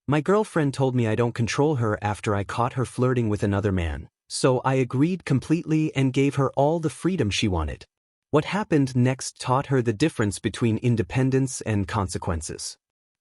My girlfriend told me I don't control her after I caught her flirting with another man, so I agreed completely and gave her all the freedom she wanted. What happened next taught her the difference between independence and consequences.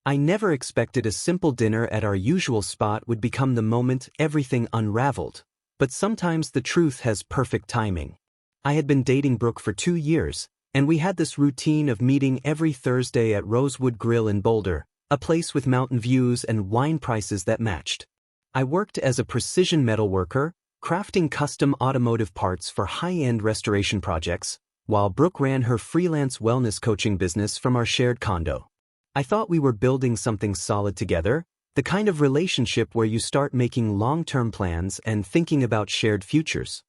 I never expected a simple dinner at our usual spot would become the moment everything unraveled, but sometimes the truth has perfect timing. I had been dating Brooke for 2 years, and we had this routine of meeting every Thursday at Rosewood Grill in Boulder, a place with mountain views and wine prices that matched. I worked as a precision metal worker, crafting custom automotive parts for high-end restoration projects, while Brooke ran her freelance wellness coaching business from our shared condo. I thought we were building something solid together, the kind of relationship where you start making long-term plans and thinking about shared futures.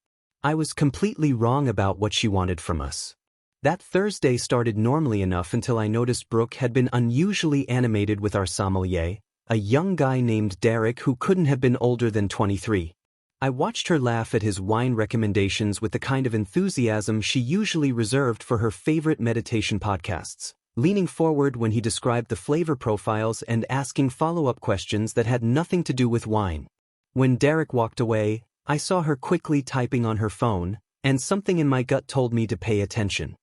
I was completely wrong about what she wanted from us. That Thursday started normally enough until I noticed Brooke had been unusually animated with our sommelier, a young guy named Derek who couldn't have been older than 23. I watched her laugh at his wine recommendations with the kind of enthusiasm she usually reserved for her favorite meditation podcasts, leaning forward when he described the flavor profiles and asking follow-up questions that had nothing to do with wine. When Derek walked away, I saw her quickly typing on her phone, and something in my gut told me to pay attention.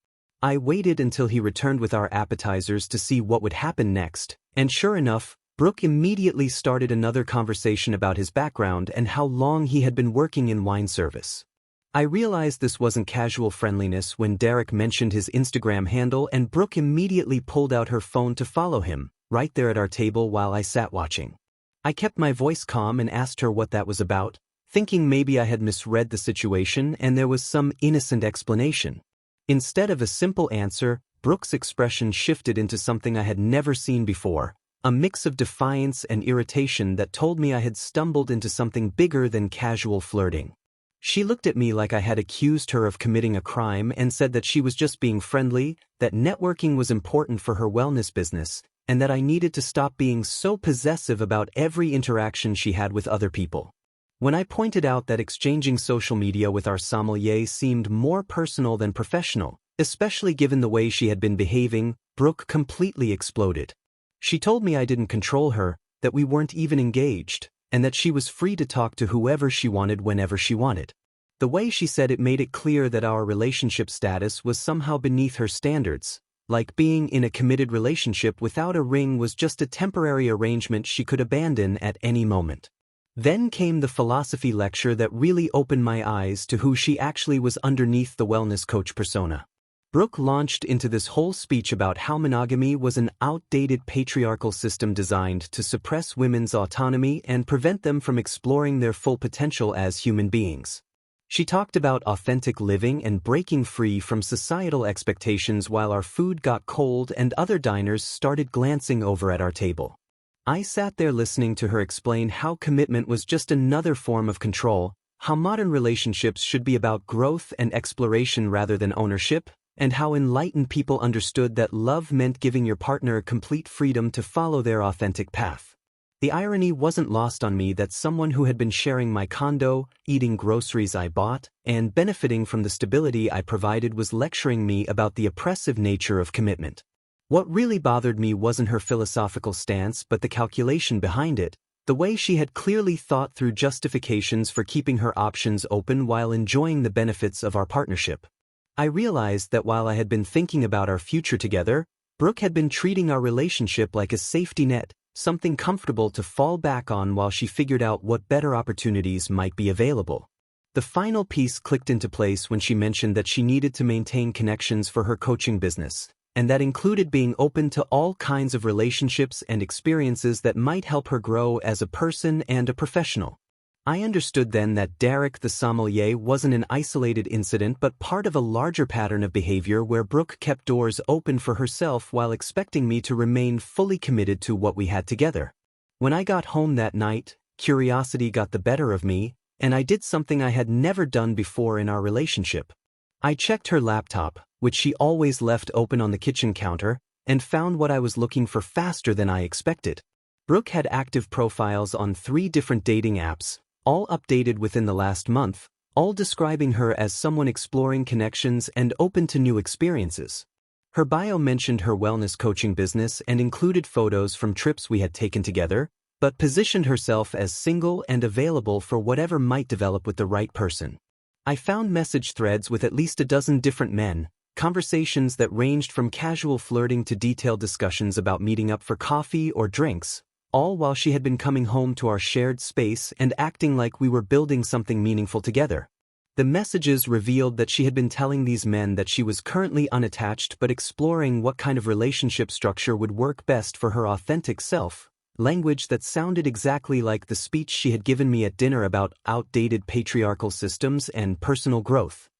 I waited until he returned with our appetizers to see what would happen next, and sure enough, Brooke immediately started another conversation about his background and how long he had been working in wine service. I realized this wasn't casual friendliness when Derek mentioned his Instagram handle and Brooke immediately pulled out her phone to follow him, right there at our table while I sat watching. I kept my voice calm and asked her what that was about, thinking maybe I had misread the situation and there was some innocent explanation. Instead of a simple answer, Brooke's expression shifted into something I had never seen before, a mix of defiance and irritation that told me I had stumbled into something bigger than casual flirting. She looked at me like I had accused her of committing a crime and said that she was just being friendly, that networking was important for her wellness business, and that I needed to stop being so possessive about every interaction she had with other people. When I pointed out that exchanging social media with our sommelier seemed more personal than professional, especially given the way she had been behaving, Brooke completely exploded. She told me I didn't control her, that we weren't even engaged, and that she was free to talk to whoever she wanted whenever she wanted. The way she said it made it clear that our relationship status was somehow beneath her standards, like being in a committed relationship without a ring was just a temporary arrangement she could abandon at any moment. Then came the philosophy lecture that really opened my eyes to who she actually was underneath the wellness coach persona. Brooke launched into this whole speech about how monogamy was an outdated patriarchal system designed to suppress women's autonomy and prevent them from exploring their full potential as human beings. She talked about authentic living and breaking free from societal expectations while our food got cold and other diners started glancing over at our table. I sat there listening to her explain how commitment was just another form of control, how modern relationships should be about growth and exploration rather than ownership, and how enlightened people understood that love meant giving your partner complete freedom to follow their authentic path. The irony wasn't lost on me that someone who had been sharing my condo, eating groceries I bought, and benefiting from the stability I provided was lecturing me about the oppressive nature of commitment. What really bothered me wasn't her philosophical stance but the calculation behind it, the way she had clearly thought through justifications for keeping her options open while enjoying the benefits of our partnership. I realized that while I had been thinking about our future together, Brooke had been treating our relationship like a safety net, something comfortable to fall back on while she figured out what better opportunities might be available. The final piece clicked into place when she mentioned that she needed to maintain connections for her coaching business, and that included being open to all kinds of relationships and experiences that might help her grow as a person and a professional. I understood then that Derek the sommelier wasn't an isolated incident but part of a larger pattern of behavior where Brooke kept doors open for herself while expecting me to remain fully committed to what we had together. When I got home that night, curiosity got the better of me, and I did something I had never done before in our relationship. I checked her laptop, which she always left open on the kitchen counter, and found what I was looking for faster than I expected. Brooke had active profiles on 3 different dating apps, all updated within the last month, all describing her as someone exploring connections and open to new experiences. Her bio mentioned her wellness coaching business and included photos from trips we had taken together, but positioned herself as single and available for whatever might develop with the right person. I found message threads with at least a dozen different men, conversations that ranged from casual flirting to detailed discussions about meeting up for coffee or drinks, all while she had been coming home to our shared space and acting like we were building something meaningful together. The messages revealed that she had been telling these men that she was currently unattached but exploring what kind of relationship structure would work best for her authentic self, language that sounded exactly like the speech she had given me at dinner about outdated patriarchal systems and personal growth.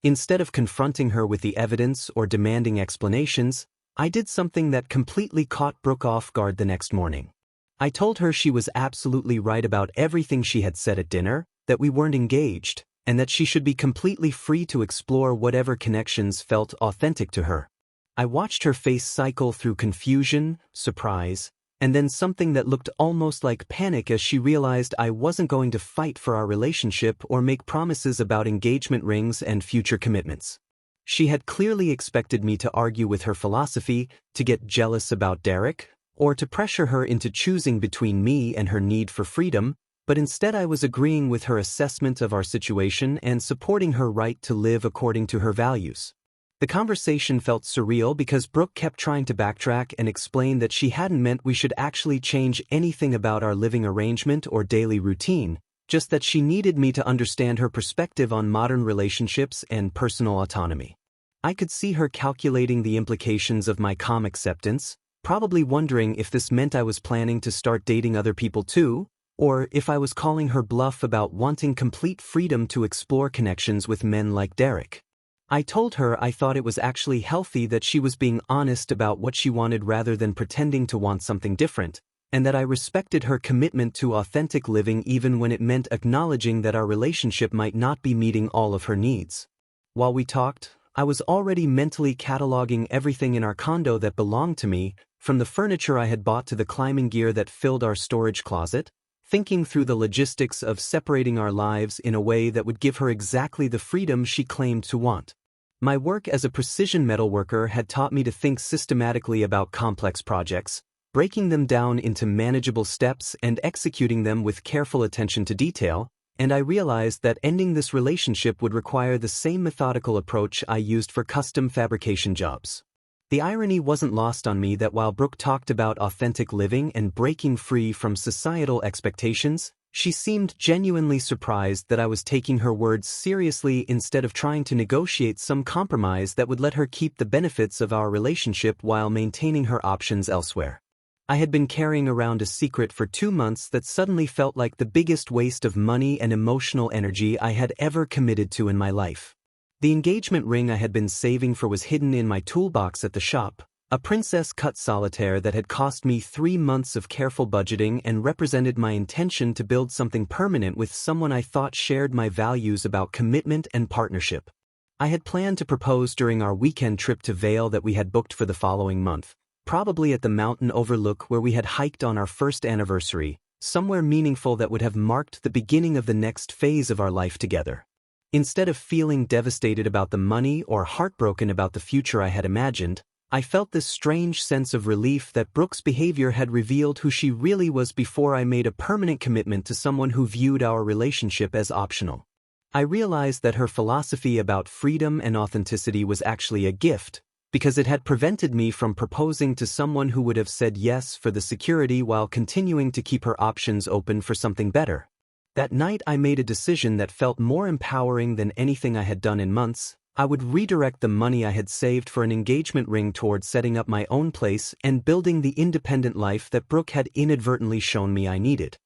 Instead of confronting her with the evidence or demanding explanations, I did something that completely caught Brooke off guard the next morning. I told her she was absolutely right about everything she had said at dinner, that we weren't engaged, and that she should be completely free to explore whatever connections felt authentic to her. I watched her face cycle through confusion, surprise, and then something that looked almost like panic as she realized I wasn't going to fight for our relationship or make promises about engagement rings and future commitments. She had clearly expected me to argue with her philosophy, to get jealous about Derek, or to pressure her into choosing between me and her need for freedom, but instead I was agreeing with her assessment of our situation and supporting her right to live according to her values. The conversation felt surreal because Brooke kept trying to backtrack and explain that she hadn't meant we should actually change anything about our living arrangement or daily routine, just that she needed me to understand her perspective on modern relationships and personal autonomy. I could see her calculating the implications of my calm acceptance, probably wondering if this meant I was planning to start dating other people too, or if I was calling her bluff about wanting complete freedom to explore connections with men like Derek. I told her I thought it was actually healthy that she was being honest about what she wanted rather than pretending to want something different, and that I respected her commitment to authentic living even when it meant acknowledging that our relationship might not be meeting all of her needs. While we talked, I was already mentally cataloging everything in our condo that belonged to me, from the furniture I had bought to the climbing gear that filled our storage closet, thinking through the logistics of separating our lives in a way that would give her exactly the freedom she claimed to want. My work as a precision metalworker had taught me to think systematically about complex projects, breaking them down into manageable steps and executing them with careful attention to detail, and I realized that ending this relationship would require the same methodical approach I used for custom fabrication jobs. The irony wasn't lost on me that while Brooke talked about authentic living and breaking free from societal expectations, she seemed genuinely surprised that I was taking her words seriously instead of trying to negotiate some compromise that would let her keep the benefits of our relationship while maintaining her options elsewhere. I had been carrying around a secret for 2 months that suddenly felt like the biggest waste of money and emotional energy I had ever committed to in my life. The engagement ring I had been saving for was hidden in my toolbox at the shop, a princess-cut solitaire that had cost me 3 months of careful budgeting and represented my intention to build something permanent with someone I thought shared my values about commitment and partnership. I had planned to propose during our weekend trip to Vail that we had booked for the following month, probably at the mountain overlook where we had hiked on our first anniversary, somewhere meaningful that would have marked the beginning of the next phase of our life together. Instead of feeling devastated about the money or heartbroken about the future I had imagined, I felt this strange sense of relief that Brooke's behavior had revealed who she really was before I made a permanent commitment to someone who viewed our relationship as optional. I realized that her philosophy about freedom and authenticity was actually a gift, because it had prevented me from proposing to someone who would have said yes for the security while continuing to keep her options open for something better. That night I made a decision that felt more empowering than anything I had done in months. I would redirect the money I had saved for an engagement ring towards setting up my own place and building the independent life that Brooke had inadvertently shown me I needed.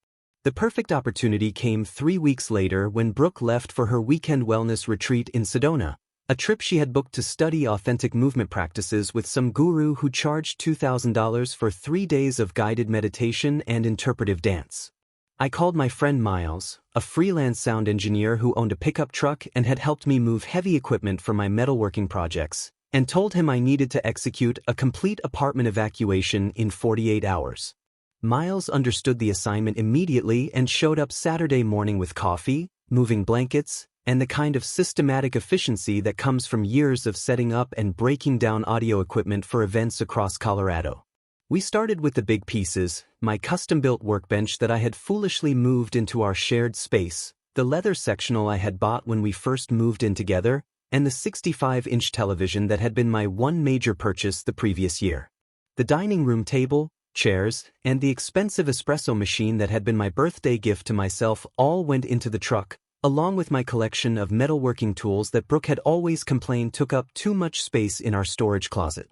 The perfect opportunity came 3 weeks later when Brooke left for her weekend wellness retreat in Sedona, a trip she had booked to study authentic movement practices with some guru who charged $2,000 for 3 days of guided meditation and interpretive dance. I called my friend Miles, a freelance sound engineer who owned a pickup truck and had helped me move heavy equipment for my metalworking projects, and told him I needed to execute a complete apartment evacuation in 48 hours. Miles understood the assignment immediately and showed up Saturday morning with coffee, moving blankets, and the kind of systematic efficiency that comes from years of setting up and breaking down audio equipment for events across Colorado. We started with the big pieces, my custom-built workbench that I had foolishly moved into our shared space, the leather sectional I had bought when we first moved in together, and the 65-inch television that had been my one major purchase the previous year. The dining room table, chairs, and the expensive espresso machine that had been my birthday gift to myself all went into the truck, along with my collection of metalworking tools that Brooke had always complained took up too much space in our storage closet.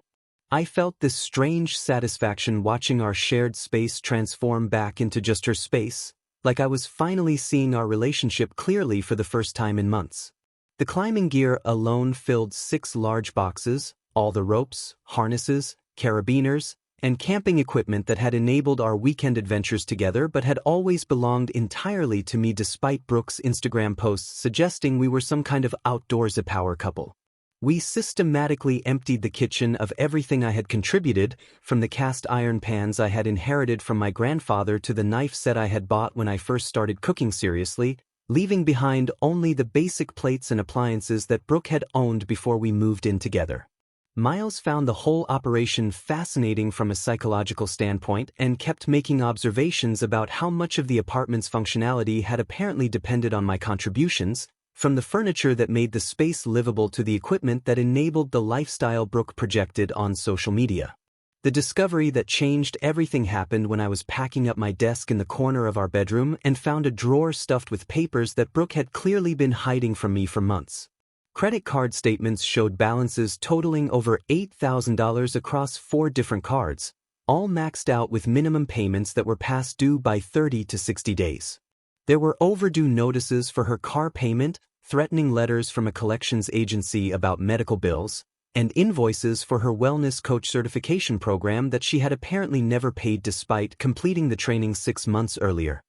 I felt this strange satisfaction watching our shared space transform back into just her space, like I was finally seeing our relationship clearly for the first time in months. The climbing gear alone filled 6 large boxes, all the ropes, harnesses, carabiners, and camping equipment that had enabled our weekend adventures together but had always belonged entirely to me despite Brooke's Instagram posts suggesting we were some kind of outdoorsy power couple. We systematically emptied the kitchen of everything I had contributed, from the cast iron pans I had inherited from my grandfather to the knife set I had bought when I first started cooking seriously, leaving behind only the basic plates and appliances that Brooke had owned before we moved in together. Miles found the whole operation fascinating from a psychological standpoint and kept making observations about how much of the apartment's functionality had apparently depended on my contributions, from the furniture that made the space livable to the equipment that enabled the lifestyle Brooke projected on social media. The discovery that changed everything happened when I was packing up my desk in the corner of our bedroom and found a drawer stuffed with papers that Brooke had clearly been hiding from me for months. Credit card statements showed balances totaling over $8,000 across 4 different cards, all maxed out with minimum payments that were past due by 30 to 60 days. There were overdue notices for her car payment, threatening letters from a collections agency about medical bills, and invoices for her wellness coach certification program that she had apparently never paid despite completing the training 6 months earlier.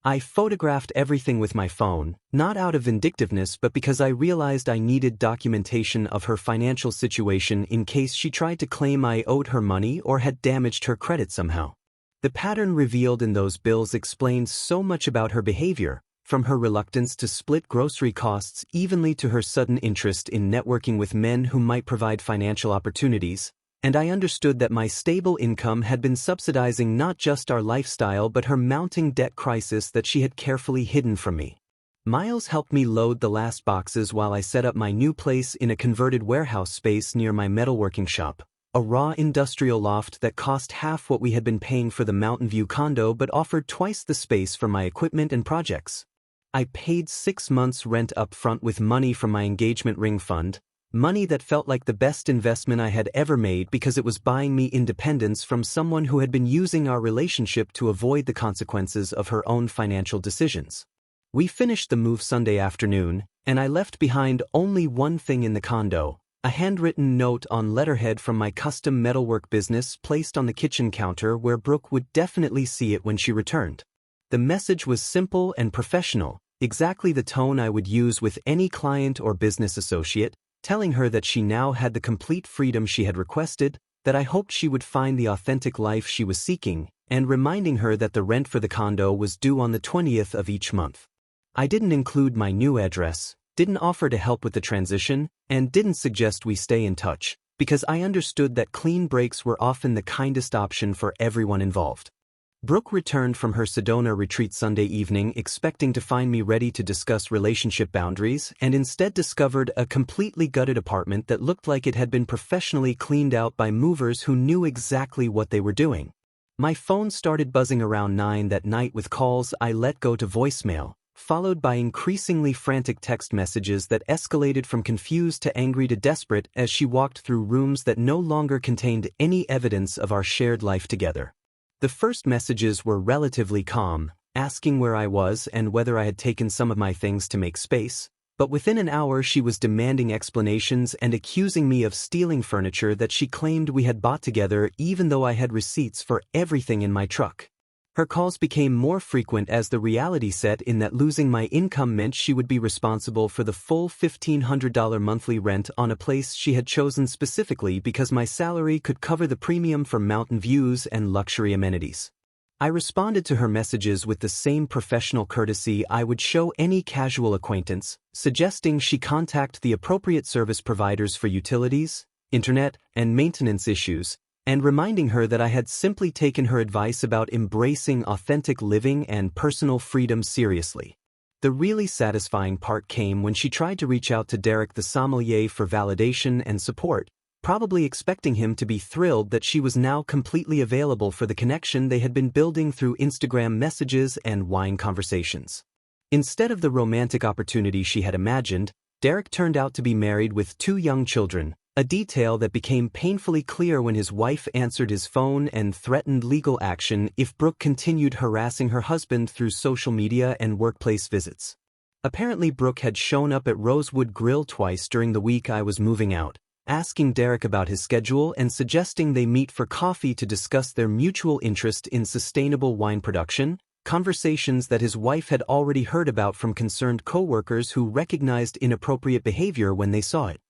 I photographed everything with my phone, not out of vindictiveness but because I realized I needed documentation of her financial situation in case she tried to claim I owed her money or had damaged her credit somehow. The pattern revealed in those bills explained so much about her behavior, from her reluctance to split grocery costs evenly to her sudden interest in networking with men who might provide financial opportunities, and I understood that my stable income had been subsidizing not just our lifestyle but her mounting debt crisis that she had carefully hidden from me. Miles helped me load the last boxes while I set up my new place in a converted warehouse space near my metalworking shop, a raw industrial loft that cost half what we had been paying for the Mountain View condo but offered twice the space for my equipment and projects. I paid 6 months' rent up front with money from my engagement ring fund, money that felt like the best investment I had ever made because it was buying me independence from someone who had been using our relationship to avoid the consequences of her own financial decisions. We finished the move Sunday afternoon, and I left behind only one thing in the condo, a handwritten note on letterhead from my custom metalwork business placed on the kitchen counter where Brooke would definitely see it when she returned. The message was simple and professional, exactly the tone I would use with any client or business associate, telling her that she now had the complete freedom she had requested, that I hoped she would find the authentic life she was seeking, and reminding her that the rent for the condo was due on the 20th of each month. I didn't include my new address, didn't offer to help with the transition, and didn't suggest we stay in touch, because I understood that clean breaks were often the kindest option for everyone involved. Brooke returned from her Sedona retreat Sunday evening expecting to find me ready to discuss relationship boundaries and instead discovered a completely gutted apartment that looked like it had been professionally cleaned out by movers who knew exactly what they were doing. My phone started buzzing around 9 that night with calls I let go to voicemail, followed by increasingly frantic text messages that escalated from confused to angry to desperate as she walked through rooms that no longer contained any evidence of our shared life together. The first messages were relatively calm, asking where I was and whether I had taken some of my things to make space, but within an hour she was demanding explanations and accusing me of stealing furniture that she claimed we had bought together even though I had receipts for everything in my truck. Her calls became more frequent as the reality set in that losing my income meant she would be responsible for the full $1,500 monthly rent on a place she had chosen specifically because my salary could cover the premium for mountain views and luxury amenities. I responded to her messages with the same professional courtesy I would show any casual acquaintance, suggesting she contact the appropriate service providers for utilities, internet, and maintenance issues, and reminding her that I had simply taken her advice about embracing authentic living and personal freedom seriously. The really satisfying part came when she tried to reach out to Derek the sommelier for validation and support, probably expecting him to be thrilled that she was now completely available for the connection they had been building through Instagram messages and wine conversations. Instead of the romantic opportunity she had imagined, Derek turned out to be married with 2 young children, a detail that became painfully clear when his wife answered his phone and threatened legal action if Brooke continued harassing her husband through social media and workplace visits. Apparently, Brooke had shown up at Rosewood Grill twice during the week I was moving out, asking Derek about his schedule and suggesting they meet for coffee to discuss their mutual interest in sustainable wine production, conversations that his wife had already heard about from concerned co-workers who recognized inappropriate behavior when they saw it.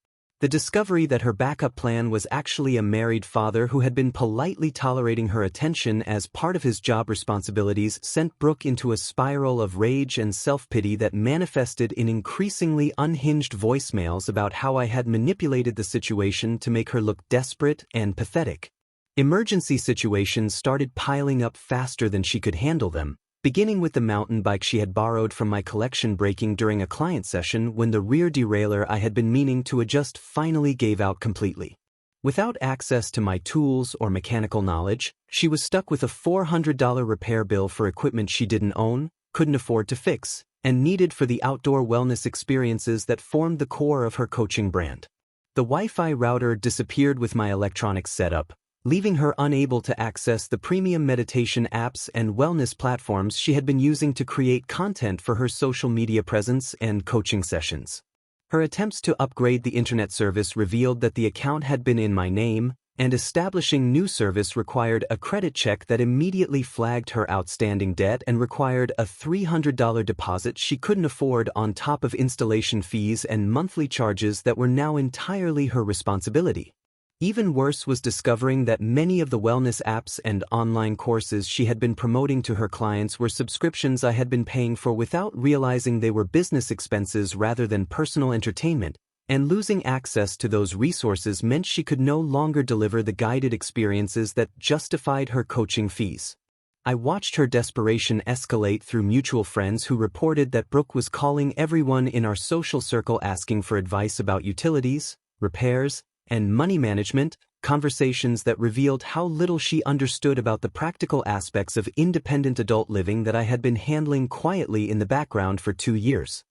The discovery that her backup plan was actually a married father who had been politely tolerating her attention as part of his job responsibilities sent Brooke into a spiral of rage and self-pity that manifested in increasingly unhinged voicemails about how I had manipulated the situation to make her look desperate and pathetic. Emergency situations started piling up faster than she could handle them, beginning with the mountain bike she had borrowed from my collection breaking during a client session when the rear derailleur I had been meaning to adjust finally gave out completely. Without access to my tools or mechanical knowledge, she was stuck with a $400 repair bill for equipment she didn't own, couldn't afford to fix, and needed for the outdoor wellness experiences that formed the core of her coaching brand. The Wi-Fi router disappeared with my electronics setup, leaving her unable to access the premium meditation apps and wellness platforms she had been using to create content for her social media presence and coaching sessions. Her attempts to upgrade the internet service revealed that the account had been in my name, and establishing new service required a credit check that immediately flagged her outstanding debt and required a $300 deposit she couldn't afford on top of installation fees and monthly charges that were now entirely her responsibility. Even worse was discovering that many of the wellness apps and online courses she had been promoting to her clients were subscriptions I had been paying for without realizing they were business expenses rather than personal entertainment, and losing access to those resources meant she could no longer deliver the guided experiences that justified her coaching fees. I watched her desperation escalate through mutual friends who reported that Brooke was calling everyone in our social circle asking for advice about utilities, repairs, and money management, conversations that revealed how little she understood about the practical aspects of independent adult living that I had been handling quietly in the background for 2 years.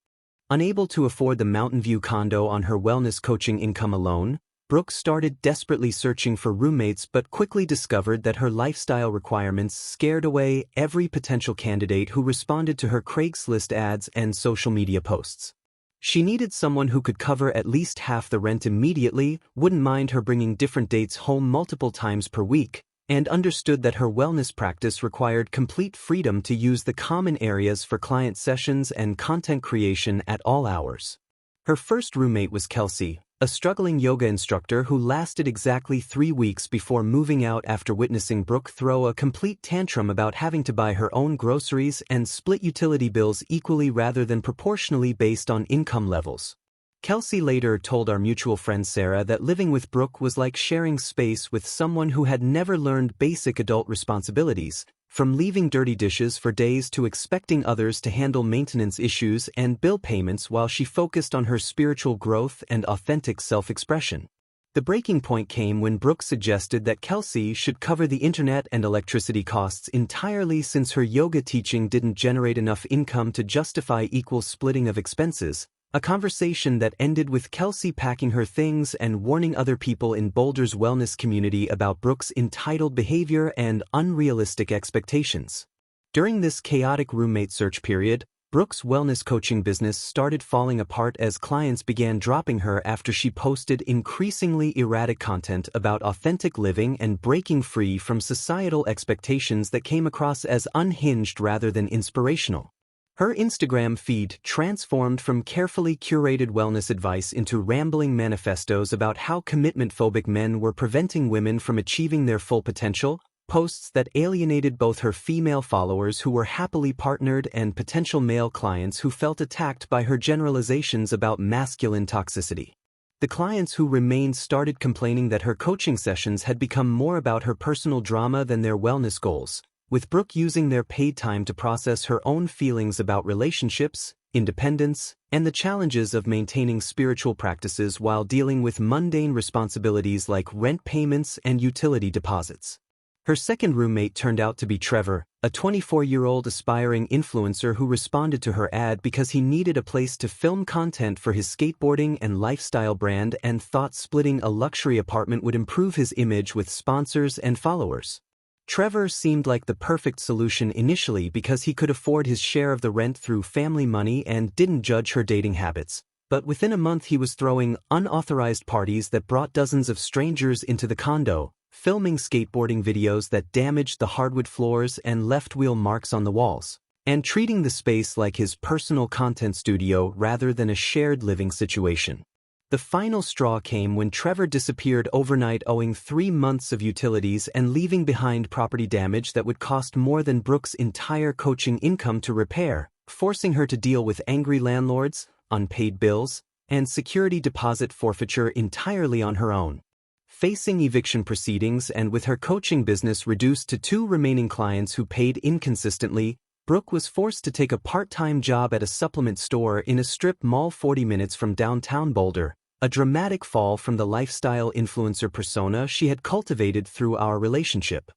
Unable to afford the Mountain View condo on her wellness coaching income alone, Brooke started desperately searching for roommates but quickly discovered that her lifestyle requirements scared away every potential candidate who responded to her Craigslist ads and social media posts. She needed someone who could cover at least half the rent immediately, wouldn't mind her bringing different dates home multiple times per week, and understood that her wellness practice required complete freedom to use the common areas for client sessions and content creation at all hours. Her first roommate was Kelsey, a struggling yoga instructor who lasted exactly 3 weeks before moving out after witnessing Brooke throw a complete tantrum about having to buy her own groceries and split utility bills equally rather than proportionally based on income levels. Kelsey later told our mutual friend Sarah that living with Brooke was like sharing space with someone who had never learned basic adult responsibilities, from leaving dirty dishes for days to expecting others to handle maintenance issues and bill payments while she focused on her spiritual growth and authentic self-expression. The breaking point came when Brooke suggested that Kelsey should cover the internet and electricity costs entirely since her yoga teaching didn't generate enough income to justify equal splitting of expenses, a conversation that ended with Kelsey packing her things and warning other people in Boulder's wellness community about Brooke's entitled behavior and unrealistic expectations. During this chaotic roommate search period, Brooke's wellness coaching business started falling apart as clients began dropping her after she posted increasingly erratic content about authentic living and breaking free from societal expectations that came across as unhinged rather than inspirational. Her Instagram feed transformed from carefully curated wellness advice into rambling manifestos about how commitment-phobic men were preventing women from achieving their full potential, posts that alienated both her female followers who were happily partnered and potential male clients who felt attacked by her generalizations about masculine toxicity. The clients who remained started complaining that her coaching sessions had become more about her personal drama than their wellness goals, with Brooke using their paid time to process her own feelings about relationships, independence, and the challenges of maintaining spiritual practices while dealing with mundane responsibilities like rent payments and utility deposits. Her second roommate turned out to be Trevor, a 24-year-old aspiring influencer who responded to her ad because he needed a place to film content for his skateboarding and lifestyle brand and thought splitting a luxury apartment would improve his image with sponsors and followers. Trevor seemed like the perfect solution initially because he could afford his share of the rent through family money and didn't judge her dating habits, but within a month he was throwing unauthorized parties that brought dozens of strangers into the condo, filming skateboarding videos that damaged the hardwood floors and left wheel marks on the walls, and treating the space like his personal content studio rather than a shared living situation. The final straw came when Trevor disappeared overnight owing 3 months of utilities and leaving behind property damage that would cost more than Brooke's entire coaching income to repair, forcing her to deal with angry landlords, unpaid bills, and security deposit forfeiture entirely on her own. Facing eviction proceedings and with her coaching business reduced to 2 remaining clients who paid inconsistently, Brooke was forced to take a part-time job at a supplement store in a strip mall 40 minutes from downtown Boulder, a dramatic fall from the lifestyle influencer persona she had cultivated through our relationship.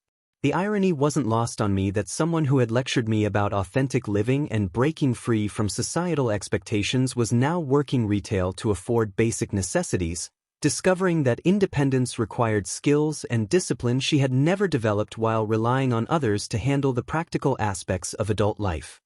The irony wasn't lost on me that someone who had lectured me about authentic living and breaking free from societal expectations was now working retail to afford basic necessities, discovering that independence required skills and discipline she had never developed while relying on others to handle the practical aspects of adult life.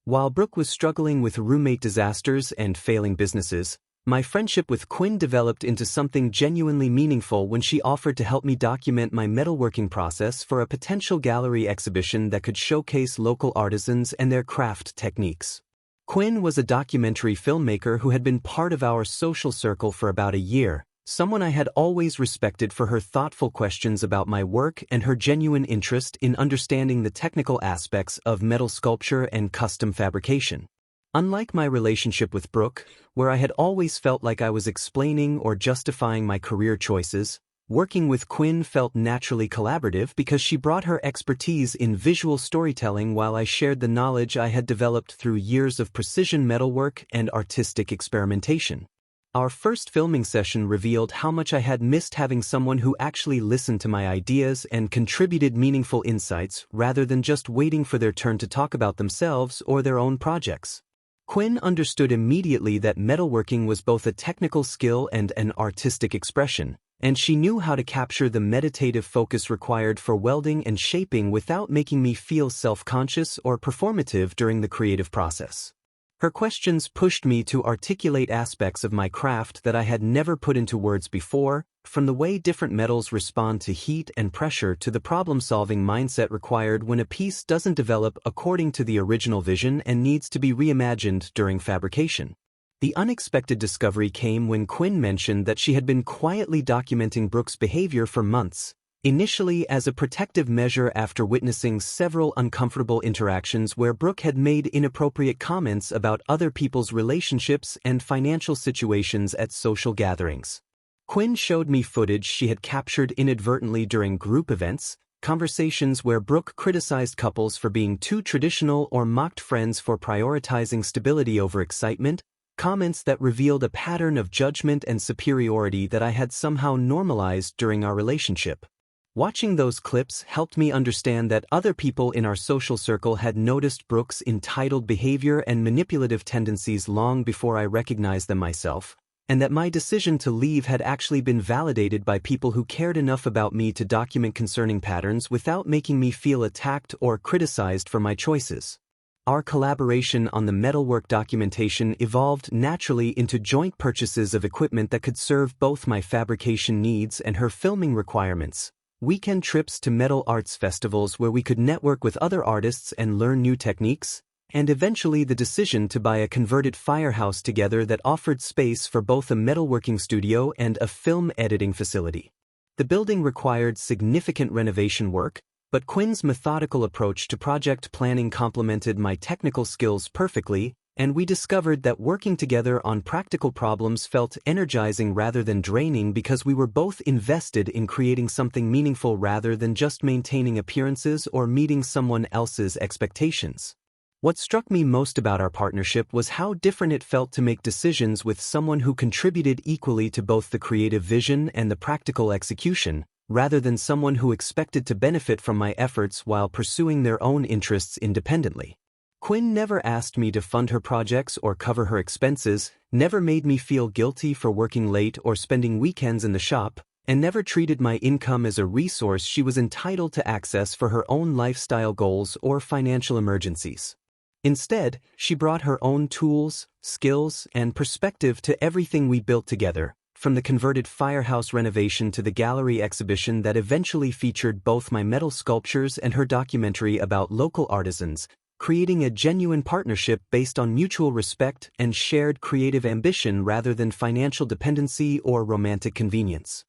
While Brooke was struggling with roommate disasters and failing businesses, my friendship with Quinn developed into something genuinely meaningful when she offered to help me document my metalworking process for a potential gallery exhibition that could showcase local artisans and their craft techniques. Quinn was a documentary filmmaker who had been part of our social circle for about a year, someone I had always respected for her thoughtful questions about my work and her genuine interest in understanding the technical aspects of metal sculpture and custom fabrication. Unlike my relationship with Brooke, where I had always felt like I was explaining or justifying my career choices, working with Quinn felt naturally collaborative because she brought her expertise in visual storytelling while I shared the knowledge I had developed through years of precision metalwork and artistic experimentation. Our first filming session revealed how much I had missed having someone who actually listened to my ideas and contributed meaningful insights rather than just waiting for their turn to talk about themselves or their own projects. Quinn understood immediately that metalworking was both a technical skill and an artistic expression, and she knew how to capture the meditative focus required for welding and shaping without making me feel self-conscious or performative during the creative process. Her questions pushed me to articulate aspects of my craft that I had never put into words before, from the way different metals respond to heat and pressure to the problem-solving mindset required when a piece doesn't develop according to the original vision and needs to be reimagined during fabrication. The unexpected discovery came when Quinn mentioned that she had been quietly documenting Brooke's behavior for months, initially as a protective measure after witnessing several uncomfortable interactions where Brooke had made inappropriate comments about other people's relationships and financial situations at social gatherings. Quinn showed me footage she had captured inadvertently during group events, conversations where Brooke criticized couples for being too traditional or mocked friends for prioritizing stability over excitement, comments that revealed a pattern of judgment and superiority that I had somehow normalized during our relationship. Watching those clips helped me understand that other people in our social circle had noticed Brooke's entitled behavior and manipulative tendencies long before I recognized them myself, and that my decision to leave had actually been validated by people who cared enough about me to document concerning patterns without making me feel attacked or criticized for my choices. Our collaboration on the metalwork documentation evolved naturally into joint purchases of equipment that could serve both my fabrication needs and her filming requirements. Weekend trips to metal arts festivals where we could network with other artists and learn new techniques, and eventually the decision to buy a converted firehouse together that offered space for both a metalworking studio and a film editing facility. The building required significant renovation work, but Quinn's methodical approach to project planning complemented my technical skills perfectly, And we discovered that working together on practical problems felt energizing rather than draining because we were both invested in creating something meaningful rather than just maintaining appearances or meeting someone else's expectations. What struck me most about our partnership was how different it felt to make decisions with someone who contributed equally to both the creative vision and the practical execution, rather than someone who expected to benefit from my efforts while pursuing their own interests independently. Quinn never asked me to fund her projects or cover her expenses, never made me feel guilty for working late or spending weekends in the shop, and never treated my income as a resource she was entitled to access for her own lifestyle goals or financial emergencies. Instead, she brought her own tools, skills, and perspective to everything we built together, from the converted firehouse renovation to the gallery exhibition that eventually featured both my metal sculptures and her documentary about local artisans, creating a genuine partnership based on mutual respect and shared creative ambition rather than financial dependency or romantic convenience.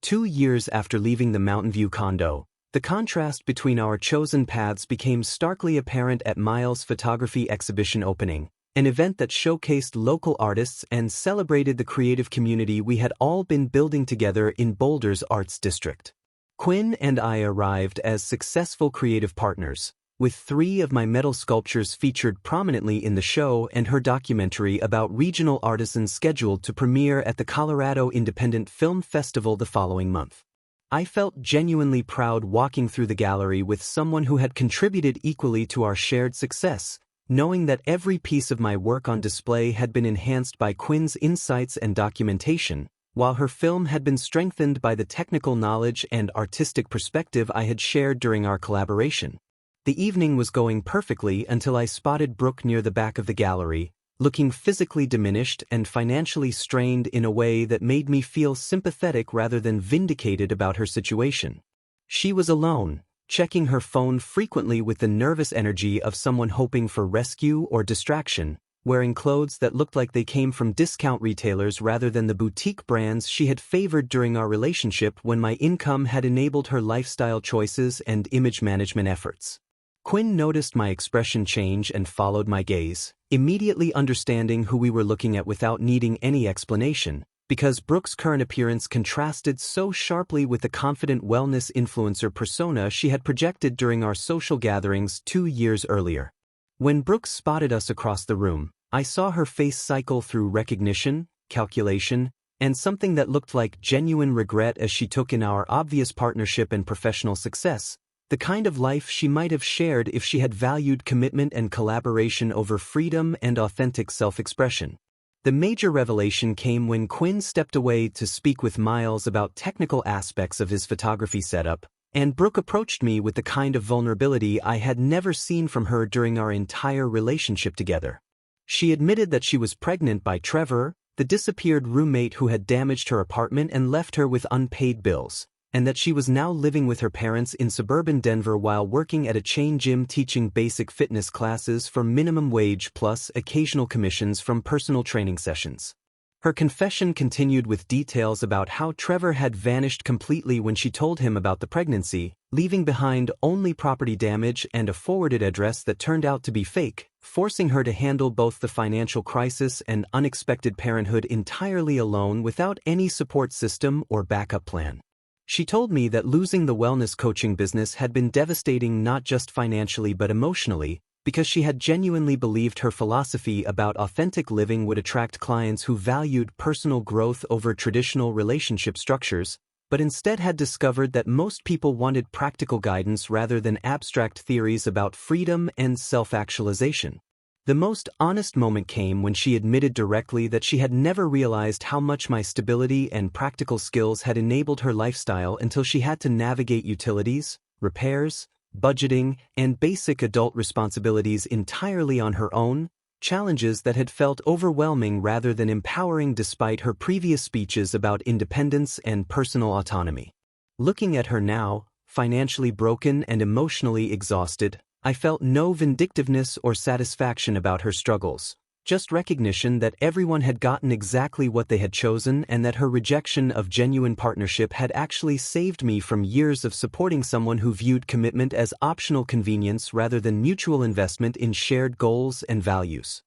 2 years after leaving the Mountain View condo, the contrast between our chosen paths became starkly apparent at Miles' photography exhibition opening, an event that showcased local artists and celebrated the creative community we had all been building together in Boulder's Arts District. Quinn and I arrived as successful creative partners, with 3 of my metal sculptures featured prominently in the show and her documentary about regional artisans scheduled to premiere at the Colorado Independent Film Festival the following month. I felt genuinely proud walking through the gallery with someone who had contributed equally to our shared success, knowing that every piece of my work on display had been enhanced by Quinn's insights and documentation, while her film had been strengthened by the technical knowledge and artistic perspective I had shared during our collaboration. The evening was going perfectly until I spotted Brooke near the back of the gallery, looking physically diminished and financially strained in a way that made me feel sympathetic rather than vindicated about her situation. She was alone, checking her phone frequently with the nervous energy of someone hoping for rescue or distraction, wearing clothes that looked like they came from discount retailers rather than the boutique brands she had favored during our relationship when my income had enabled her lifestyle choices and image management efforts. Quinn noticed my expression change and followed my gaze, immediately understanding who we were looking at without needing any explanation, because Brooke's current appearance contrasted so sharply with the confident wellness influencer persona she had projected during our social gatherings 2 years earlier. When Brooke spotted us across the room, I saw her face cycle through recognition, calculation, and something that looked like genuine regret as she took in our obvious partnership and professional success, the kind of life she might have shared if she had valued commitment and collaboration over freedom and authentic self-expression. The major revelation came when Quinn stepped away to speak with Miles about technical aspects of his photography setup, and Brooke approached me with the kind of vulnerability I had never seen from her during our entire relationship together. She admitted that she was pregnant by Trevor, the disappeared roommate who had damaged her apartment and left her with unpaid bills, and that she was now living with her parents in suburban Denver while working at a chain gym teaching basic fitness classes for minimum wage plus occasional commissions from personal training sessions. Her confession continued with details about how Trevor had vanished completely when she told him about the pregnancy, leaving behind only property damage and a forwarded address that turned out to be fake, forcing her to handle both the financial crisis and unexpected parenthood entirely alone without any support system or backup plan. She told me that losing the wellness coaching business had been devastating not just financially but emotionally, because she had genuinely believed her philosophy about authentic living would attract clients who valued personal growth over traditional relationship structures, but instead had discovered that most people wanted practical guidance rather than abstract theories about freedom and self-actualization. The most honest moment came when she admitted directly that she had never realized how much my stability and practical skills had enabled her lifestyle until she had to navigate utilities, repairs, budgeting, and basic adult responsibilities entirely on her own, challenges that had felt overwhelming rather than empowering despite her previous speeches about independence and personal autonomy. Looking at her now, financially broken and emotionally exhausted, I felt no vindictiveness or satisfaction about her struggles, just recognition that everyone had gotten exactly what they had chosen and that her rejection of genuine partnership had actually saved me from years of supporting someone who viewed commitment as optional convenience rather than mutual investment in shared goals and values.